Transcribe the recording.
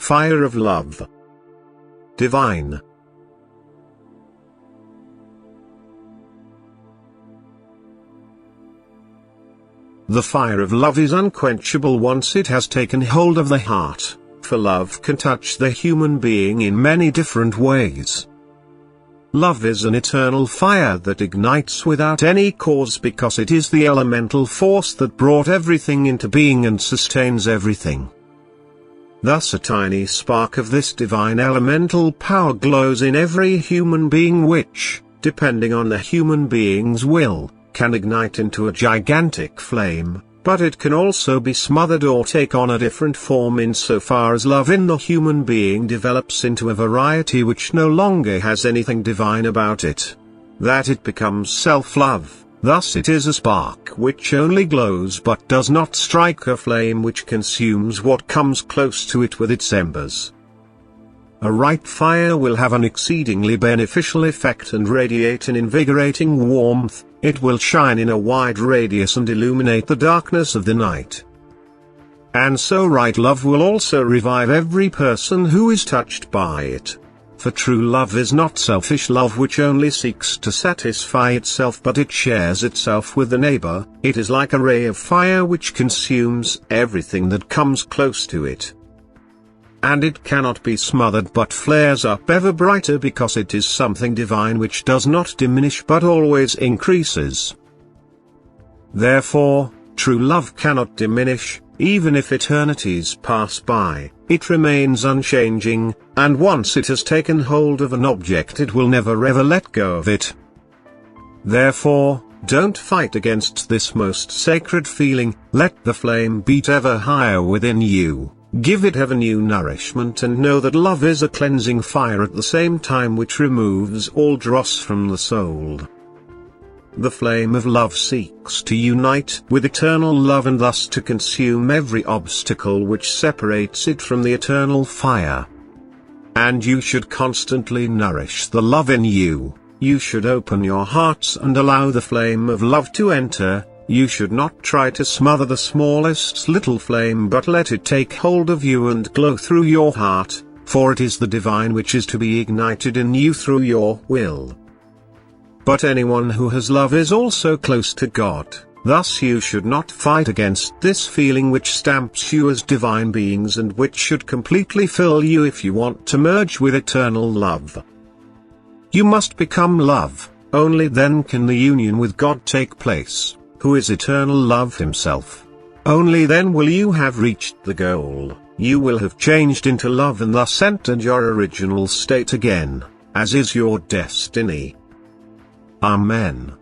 Fire of love. Divine. The fire of love is unquenchable once it has taken hold of the heart, for love can touch the human being in many different ways. Love is an eternal fire that ignites without any cause because it is the elemental force that brought everything into being and sustains everything. Thus a tiny spark of this divine elemental power glows in every human being which, depending on the human being's will, can ignite into a gigantic flame, but it can also be smothered or take on a different form insofar as love in the human being develops into a variety which no longer has anything divine about it. That it becomes self-love, thus it is a spark which only glows but does not strike a flame which consumes what comes close to it with its embers. A right fire will have an exceedingly beneficial effect and radiate an invigorating warmth. It will shine in a wide radius and illuminate the darkness of the night. And so right love will also revive every person who is touched by it. For true love is not selfish love which only seeks to satisfy itself, but it shares itself with the neighbor. It is like a ray of fire which consumes everything that comes close to it. And it cannot be smothered but flares up ever brighter because it is something divine which does not diminish but always increases. Therefore, true love cannot diminish, even if eternities pass by, it remains unchanging, and once it has taken hold of an object it will never ever let go of it. Therefore, don't fight against this most sacred feeling, let the flame beat ever higher within you. Give it ever new nourishment and know that love is a cleansing fire at the same time which removes all dross from the soul. The flame of love seeks to unite with eternal love and thus to consume every obstacle which separates it from the eternal fire. And you should constantly nourish the love in you, you should open your hearts and allow the flame of love to enter. You should not try to smother the smallest little flame but let it take hold of you and glow through your heart, for it is the divine which is to be ignited in you through your will. But anyone who has love is also close to God, thus you should not fight against this feeling which stamps you as divine beings and which should completely fill you if you want to merge with eternal love. You must become love, only then can the union with God take place, who is eternal love himself. Only then will you have reached the goal, you will have changed into love and thus entered your original state again, as is your destiny. Amen.